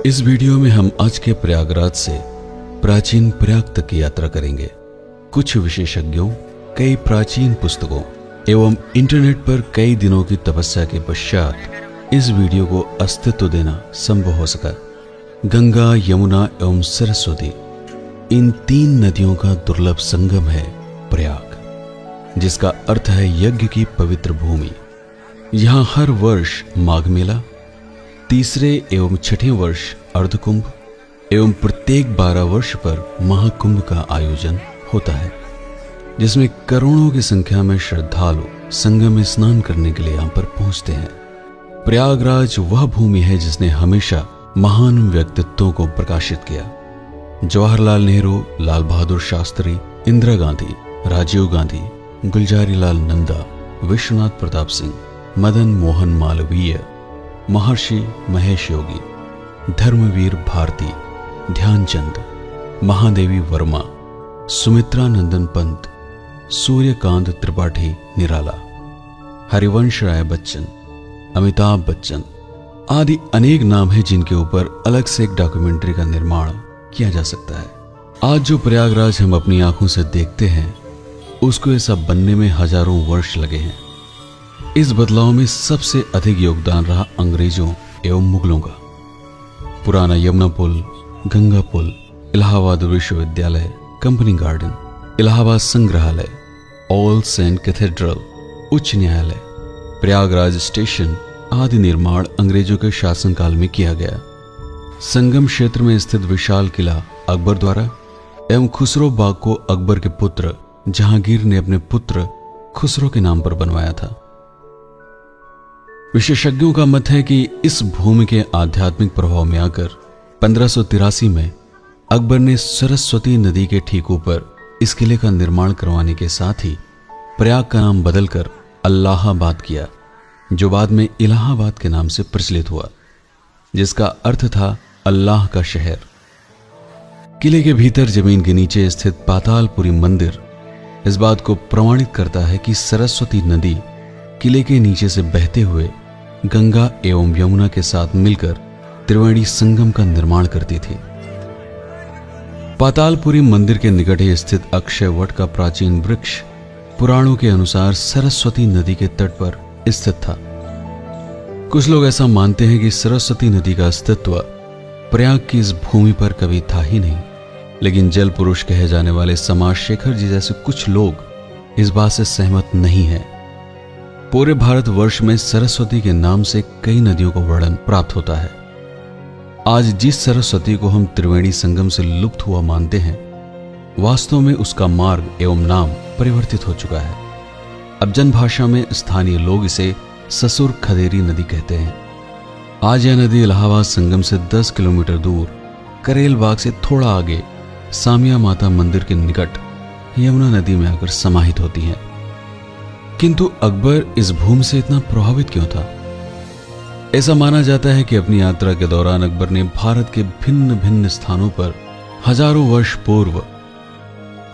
इस वीडियो में हम आज के प्रयागराज से प्राचीन प्रयाग तक की यात्रा करेंगे। कुछ विशेषज्ञों, कई प्राचीन पुस्तकों एवं इंटरनेट पर कई दिनों की तपस्या के पश्चात इस वीडियो को अस्तित्व देना संभव हो सका। गंगा, यमुना एवं सरस्वती, इन तीन नदियों का दुर्लभ संगम है प्रयाग, जिसका अर्थ है यज्ञ की पवित्र भूमि। यहाँ हर वर्ष माघ मेला, तीसरे एवं छठे वर्ष अर्धकुंभ एवं प्रत्येक 12 वर्ष पर महाकुंभ का आयोजन होता है, जिसमें करोड़ों की संख्या में श्रद्धालु संगम में स्नान करने के लिए यहाँ पर पहुंचते हैं। प्रयागराज वह भूमि है जिसने हमेशा महान व्यक्तित्वों को प्रकाशित किया। जवाहरलाल नेहरू, लाल बहादुर शास्त्री, इंदिरा गांधी, राजीव गांधी, गुलजारीलाल नंदा, विश्वनाथ प्रताप सिंह, मदन मोहन मालवीय, महर्षि महेश योगी, धर्मवीर भारती, ध्यानचंद, महादेवी वर्मा, सुमित्रा नंदन पंत, सूर्यकांत त्रिपाठी निराला, हरिवंश राय बच्चन, अमिताभ बच्चन आदि अनेक नाम हैं जिनके ऊपर अलग से एक डॉक्यूमेंट्री का निर्माण किया जा सकता है। आज जो प्रयागराज हम अपनी आंखों से देखते हैं, उसको ये सब बनने में हजारों वर्ष लगे हैं। इस बदलाव में सबसे अधिक योगदान रहा अंग्रेजों एवं मुगलों का। पुराना यमुना पुल, गंगा पुल, इलाहाबाद विश्वविद्यालय, कंपनी गार्डन, इलाहाबाद संग्रहालय, ऑल सेंट कैथेड्रल, उच्च न्यायालय, प्रयागराज स्टेशन आदि निर्माण अंग्रेजों के शासनकाल में किया गया। संगम क्षेत्र में स्थित विशाल किला अकबर द्वारा एवं खुसरो बाग को अकबर के पुत्र जहांगीर ने अपने पुत्र खुसरो के नाम पर बनवाया था। विशेषज्ञों का मत है कि इस भूमि के आध्यात्मिक प्रभाव में आकर 1583 में अकबर ने सरस्वती नदी के ठीक ऊपर इस किले का निर्माण करवाने के साथ ही प्रयाग का नाम बदलकर अल्लाहाबाद किया, जो बाद में इलाहाबाद के नाम से प्रचलित हुआ, जिसका अर्थ था अल्लाह का शहर। किले के भीतर जमीन के नीचे स्थित पातालपुरी मंदिर इस बात को प्रमाणित करता है कि सरस्वती नदी किले के नीचे से बहते हुए गंगा एवं यमुना के साथ मिलकर त्रिवेणी संगम का निर्माण करती थी। पातालपुरी मंदिर के निकट ही स्थित अक्षय वट का प्राचीन वृक्ष पुराणों के अनुसार सरस्वती नदी के तट पर स्थित था। कुछ लोग ऐसा मानते हैं कि सरस्वती नदी का अस्तित्व प्रयाग की इस भूमि पर कभी था ही नहीं, लेकिन जल पुरुष कहे जाने वाले समाज शेखर जी जैसे कुछ लोग इस बात से सहमत नहीं है। पूरे भारतवर्ष में सरस्वती के नाम से कई नदियों को वर्णन प्राप्त होता है। आज जिस सरस्वती को हम त्रिवेणी संगम से लुप्त हुआ मानते हैं, वास्तव में उसका मार्ग एवं नाम परिवर्तित हो चुका है। अब जनभाषा में स्थानीय लोग इसे ससुर खदेरी नदी कहते हैं। आज यह नदी इलाहाबाद संगम से 10 किलोमीटर दूर करेल बाग से थोड़ा आगे सामिया माता मंदिर के निकट यमुना नदी में आकर समाहित होती है। किंतु अकबर इस भूमि से इतना प्रभावित क्यों था? ऐसा माना जाता है कि अपनी यात्रा के दौरान अकबर ने भारत के भिन्न भिन्न स्थानों पर हजारों वर्ष पूर्व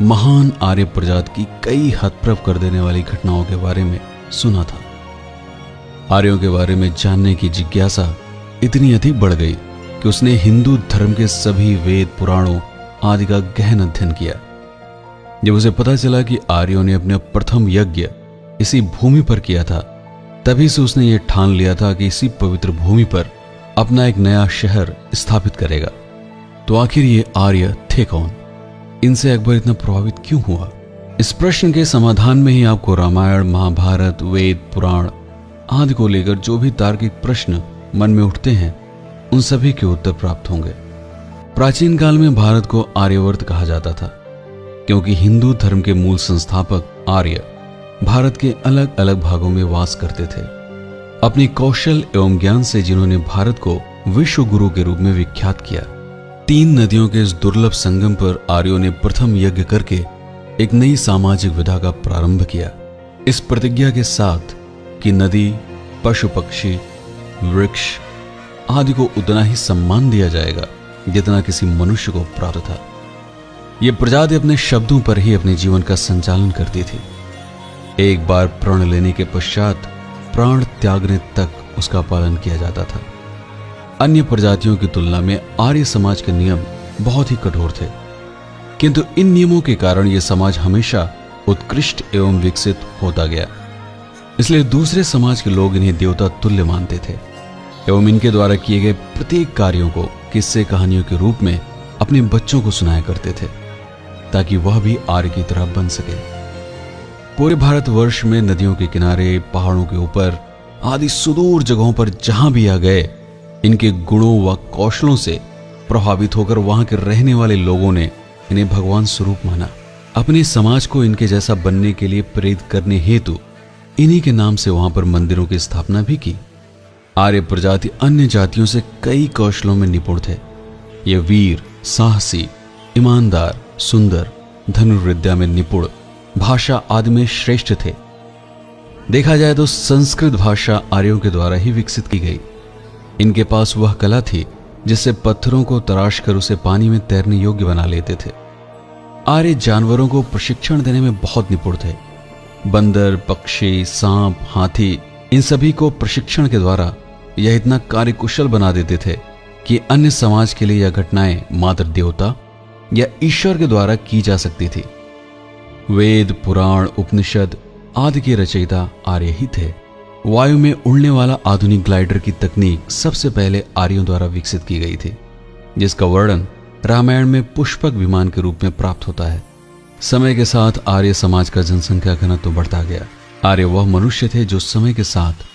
महान आर्य प्रजाति की कई हतप्रभ कर देने वाली घटनाओं के बारे में सुना था। आर्यों के बारे में जानने की जिज्ञासा इतनी अधिक बढ़ गई कि उसने हिंदू धर्म के सभी वेद, पुराणों आदि का गहन अध्ययन किया। जब उसे पता चला कि आर्यों ने अपना प्रथम यज्ञ इसी भूमि पर किया था, तभी से उसने ये ठान लिया था कि इसी पवित्र भूमि पर अपना एक नया शहर स्थापित करेगा। तो आखिर ये आर्य थे कौन? इनसे अकबर इतना प्रभावित क्यों हुआ? इस प्रश्न के समाधान में ही आपको रामायण, महाभारत, वेद, पुराण आदि को लेकर जो भी तार्किक प्रश्न मन में उठते हैं, उन सभी के उत्तर प्राप्त होंगे। प्राचीन काल में भारत को आर्यवर्त कहा जाता था, क्योंकि हिंदू धर्म के मूल संस्थापक आर्य भारत के अलग अलग भागों में वास करते थे। अपनी कौशल एवं ज्ञान से जिन्होंने भारत को विश्व गुरु के रूप में विख्यात किया। 3 नदियों के इस दुर्लभ संगम पर आर्यों ने प्रथम यज्ञ करके एक नई सामाजिक विधा का प्रारंभ किया, इस प्रतिज्ञा के साथ कि नदी, पशु पक्षी, वृक्ष आदि को उतना ही सम्मान दिया जाएगा जितना किसी मनुष्य को प्राप्त था। यह प्रजाति अपने शब्दों पर ही अपने जीवन का संचालन करती थी। एक बार प्रण लेने के पश्चात प्राण त्यागने तक उसका पालन किया जाता था। अन्य प्रजातियों की तुलना में आर्य समाज के नियम बहुत ही कठोर थे, किंतु इन नियमों के कारण यह समाज हमेशा उत्कृष्ट एवं विकसित होता गया। इसलिए दूसरे समाज के लोग इन्हें देवता तुल्य मानते थे एवं इनके द्वारा किए गए प्रत्येक कार्यों को किस्से कहानियों के रूप में अपने बच्चों को सुनाया करते थे, ताकि वह भी आर्य की तरह बन सके। पूरे भारतवर्ष में नदियों के किनारे, पहाड़ों के ऊपर आदि सुदूर जगहों पर जहां भी आ गए, इनके गुणों व कौशलों से प्रभावित होकर वहां के रहने वाले लोगों ने इन्हें भगवान स्वरूप माना। अपने समाज को इनके जैसा बनने के लिए प्रेरित करने हेतु इन्हीं के नाम से वहां पर मंदिरों की स्थापना भी की। आर्य प्रजाति अन्य जातियों से कई कौशलों में निपुण थे। ये वीर, साहसी, ईमानदार, सुंदर, धनुर्विद्या में निपुण, भाषा आदि में श्रेष्ठ थे। देखा जाए तो संस्कृत भाषा आर्यों के द्वारा ही विकसित की गई। इनके पास वह कला थी जिससे पत्थरों को तराश कर उसे पानी में तैरने योग्य बना लेते थे। आर्य जानवरों को प्रशिक्षण देने में बहुत निपुण थे। बंदर, पक्षी, सांप, हाथी, इन सभी को प्रशिक्षण के द्वारा यह इतना कार्यकुशल बना देते थे कि अन्य समाज के लिए यह घटनाएं मात्र देवता या ईश्वर के द्वारा की जा सकती थी। वेद, पुराण, उपनिषद आदि के रचयिता आर्य ही थे। वायु में उड़ने वाला आधुनिक ग्लाइडर की तकनीक सबसे पहले आर्यों द्वारा विकसित की गई थी, जिसका वर्णन रामायण में पुष्पक विमान के रूप में प्राप्त होता है। समय के साथ आर्य समाज का जनसंख्या घनत्व तो बढ़ता गया। आर्य वह मनुष्य थे जो समय के साथ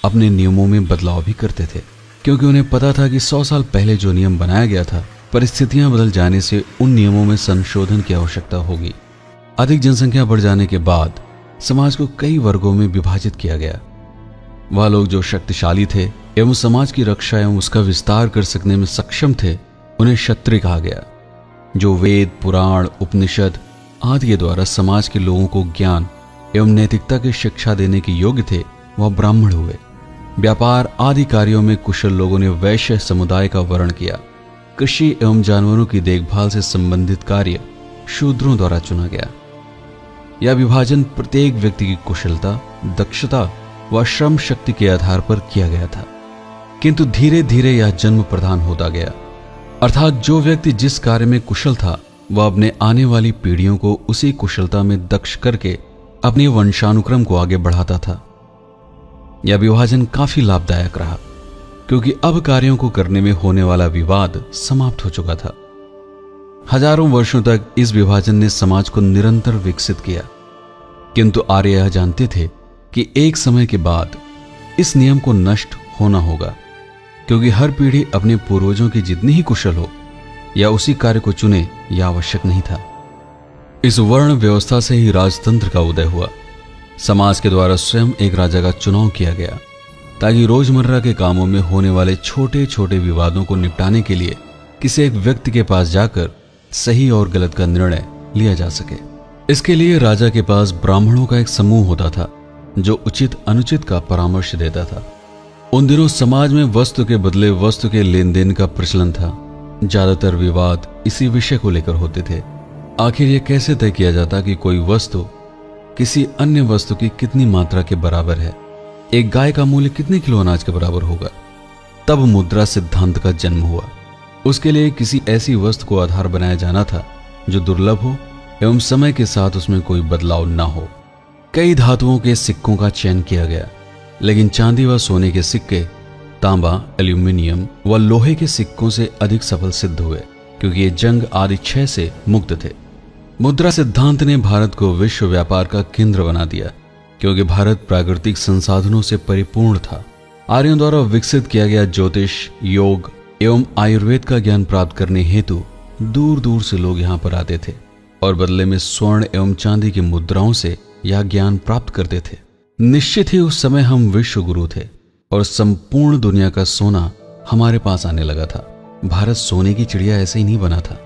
अपने नियमों में बदलाव भी करते थे, क्योंकि उन्हें पता था कि 100 साल पहले जो नियम बनाया गया था, परिस्थितियां बदल जाने से उन नियमों में संशोधन की आवश्यकता होगी। अधिक जनसंख्या बढ़ जाने के बाद समाज को कई वर्गों में विभाजित किया गया। वह लोग जो शक्तिशाली थे एवं समाज की रक्षा एवं उसका विस्तार कर सकने में सक्षम थे, उन्हें क्षत्रिय कहा गया। जो वेद, पुराण, उपनिषद आदि के द्वारा समाज के लोगों को ज्ञान एवं नैतिकता की शिक्षा देने के योग्य थे, वह ब्राह्मण हुए। व्यापार आदि कार्यों में कुशल लोगों ने वैश्य समुदाय का वर्ण किया। कृषि एवं जानवरों की देखभाल से संबंधित कार्य शूद्रों द्वारा चुना गया। यह विभाजन प्रत्येक व्यक्ति की कुशलता, दक्षता व श्रम शक्ति के आधार पर किया गया था, किंतु धीरे धीरे यह जन्म प्रधान होता गया। अर्थात जो व्यक्ति जिस कार्य में कुशल था, वह अपने आने वाली पीढ़ियों को उसी कुशलता में दक्ष करके अपने वंशानुक्रम को आगे बढ़ाता था। यह विभाजन काफी लाभदायक रहा, क्योंकि अब कार्यों को करने में होने वाला विवाद समाप्त हो चुका था। हजारों वर्षों तक इस विभाजन ने समाज को निरंतर विकसित किया, किंतु आर्य यह जानते थे कि एक समय के बाद इस नियम को नष्ट होना होगा, क्योंकि हर पीढ़ी अपने पूर्वजों की जितनी ही कुशल हो या उसी कार्य को चुने, यह आवश्यक नहीं था। इस वर्ण व्यवस्था से ही राजतंत्र का उदय हुआ। समाज के द्वारा स्वयं एक राजा का चुनाव किया गया, ताकि रोजमर्रा के कामों में होने वाले छोटे छोटे विवादों को निपटाने के लिए किसी एक व्यक्ति के पास जाकर सही और गलत का निर्णय लिया जा सके। इसके लिए राजा के पास ब्राह्मणों का एक समूह होता था, जो उचित अनुचित का परामर्श देता था। उन दिनों समाज में वस्तु के बदले वस्तु के लेन देन का प्रचलन था। ज्यादातर विवाद इसी विषय को लेकर होते थे। आखिर यह कैसे तय किया जाता कि कोई वस्तु किसी अन्य वस्तु की कितनी मात्रा के बराबर है? एक गाय का मूल्य कितने किलो अनाज के बराबर होगा? तब मुद्रा सिद्धांत का जन्म हुआ। उसके लिए किसी ऐसी वस्तु को आधार बनाया जाना था जो दुर्लभ हो एवं समय के साथ उसमें कोई बदलाव न हो। कई धातुओं के सिक्कों का चयन किया गया, लेकिन चांदी व सोने के सिक्के तांबा, एल्यूमिनियम व लोहे के सिक्कों से अधिक सफल सिद्ध हुए, क्योंकि ये जंग आदि क्षय से मुक्त थे। मुद्रा सिद्धांत ने भारत को विश्व व्यापार का केंद्र बना दिया, क्योंकि भारत प्राकृतिक संसाधनों से परिपूर्ण था। आर्यों द्वारा विकसित किया गया ज्योतिष, योग एवं आयुर्वेद का ज्ञान प्राप्त करने हेतु दूर दूर से लोग यहाँ पर आते थे और बदले में स्वर्ण एवं चांदी की मुद्राओं से यह ज्ञान प्राप्त करते थे। निश्चित ही उस समय हम विश्व गुरु थे और संपूर्ण दुनिया का सोना हमारे पास आने लगा था। भारत सोने की चिड़िया ऐसे ही नहीं बना था।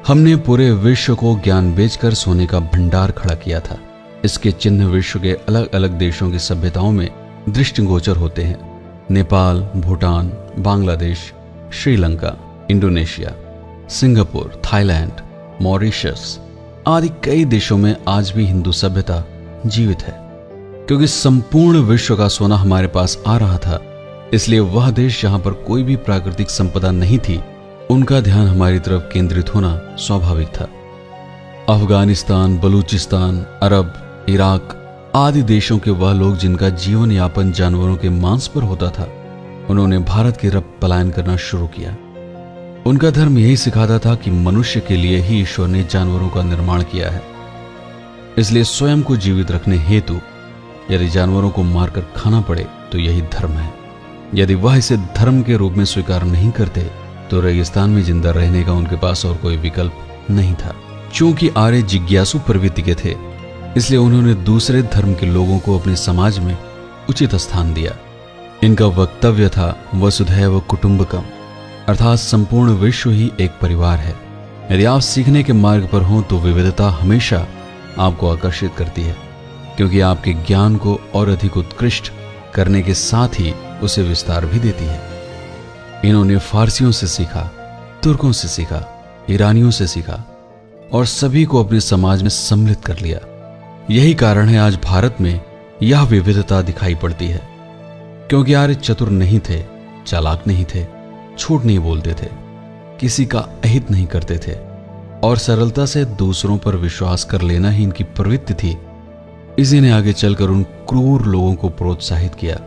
हमने पूरे विश्व को ज्ञान बेचकर सोने का भंडार खड़ा किया था। इसके चिन्ह विश्व के अलग अलग देशों की सभ्यताओं में दृष्टिगोचर होते हैं। Nepal, Bhutan, Bangladesh, Sri Lanka, Indonesia, Singapore, Thailand, Mauritius आदि कई देशों में आज भी हिंदू सभ्यता जीवित है। क्योंकि संपूर्ण विश्व का सोना हमारे पास आ रहा था, इसलिए वह देश जहां पर कोई भी प्राकृतिक संपदा नहीं थी, उनका ध्यान हमारी तरफ केंद्रित होना स्वाभाविक था। अफगानिस्तान, बलूचिस्तान, अरब, इराक आदि देशों के वह लोग जिनका जीवन यापन जानवरों के मांस पर होता था, उन्होंने भारत की तरफ पलायन करना शुरू किया। उनका धर्म यही सिखाता था कि मनुष्य के लिए ही ईश्वर ने जानवरों का निर्माण किया है, इसलिए स्वयं को जीवित रखने हेतु यदि जानवरों को मारकर खाना पड़े तो यही धर्म है। यदि वह इसे धर्म के रूप में स्वीकार नहीं करते तो रेगिस्तान में जिंदा रहने का उनके पास और कोई विकल्प नहीं था। चूंकि आर्य जिज्ञासु प्रवृत्ति के थे, इसलिए उन्होंने दूसरे धर्म के लोगों को अपने समाज में उचित स्थान दिया। इनका वक्तव्य था वसुधैव कुटुंबकम, अर्थात संपूर्ण विश्व ही एक परिवार है। यदि आप सीखने के मार्ग पर हों तो विविधता हमेशा आपको आकर्षित करती है, क्योंकि आपके ज्ञान को और अधिक उत्कृष्ट करने के साथ ही उसे विस्तार भी देती है। इन्होंने फारसियों से सीखा, तुर्कों से सीखा, ईरानियों से सीखा और सभी को अपने समाज में सम्मिलित कर लिया। यही कारण है आज भारत में यह विविधता दिखाई पड़ती है, क्योंकि आर्य चतुर नहीं थे, चालाक नहीं थे, झूठ नहीं बोलते थे, किसी का अहित नहीं करते थे और सरलता से दूसरों पर विश्वास कर लेना ही इनकी प्रवृत्ति थी। इसी ने आगे चलकर उन क्रूर लोगों को प्रोत्साहित किया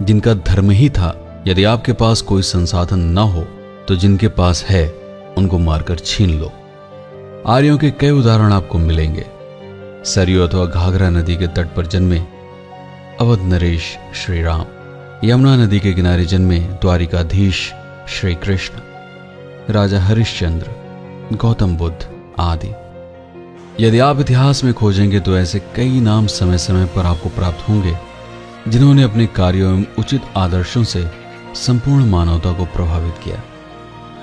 जिनका धर्म ही था, यदि आपके पास कोई संसाधन न हो तो जिनके पास है उनको मारकर छीन लो। आर्यों के कई उदाहरण आपको मिलेंगे। सरयू अथवा घाघरा नदी के तट पर जन्मे अवध नरेश श्री राम, यमुना नदी के किनारे जन्मे द्वारिकाधीश श्री कृष्ण, राजा हरिश्चंद्र, गौतम बुद्ध आदि। यदि आप इतिहास में खोजेंगे तो ऐसे कई नाम समय समय पर आपको प्राप्त होंगे जिन्होंने अपने कार्यों एवं उचित आदर्शों से संपूर्ण मानवता को प्रभावित किया।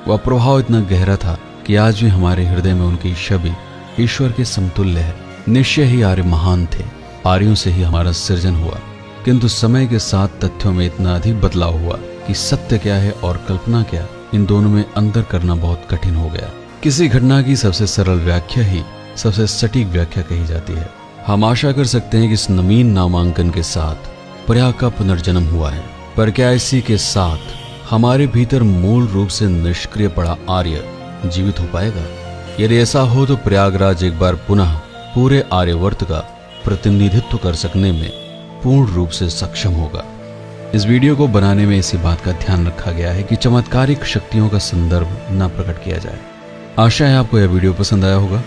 वह प्रभाव इतना गहरा था कि आज भी हमारे हृदय में उनकी छवि ईश्वर के समतुल्य है। निश्चय ही आर्य महान थे, आर्यों से ही हमारा सृजन हुआ, किंतु समय के साथ तथ्यों में इतना अधिक बदलाव हुआ कि सत्य क्या है और कल्पना क्या, इन दोनों में अंतर करना बहुत कठिन हो गया। किसी घटना की सबसे सरल व्याख्या ही सबसे सटीक व्याख्या कही जाती है। हम आशा कर सकते हैं कि इस नवीन नामांकन के साथ प्रयाग का पुनर्जन्म हुआ है, पर क्या इसी के साथ हमारे भीतर मूल रूप से निष्क्रिय पड़ा आर्य जीवित हो पाएगा? यदि ऐसा हो तो प्रयागराज एक बार पुनः पूरे आर्यवर्त का प्रतिनिधित्व कर सकने में पूर्ण रूप से सक्षम होगा। इस वीडियो को बनाने में इसी बात का ध्यान रखा गया है कि चमत्कारिक शक्तियों का संदर्भ न प्रकट किया जाए। आशा है आपको यह वीडियो पसंद आया होगा।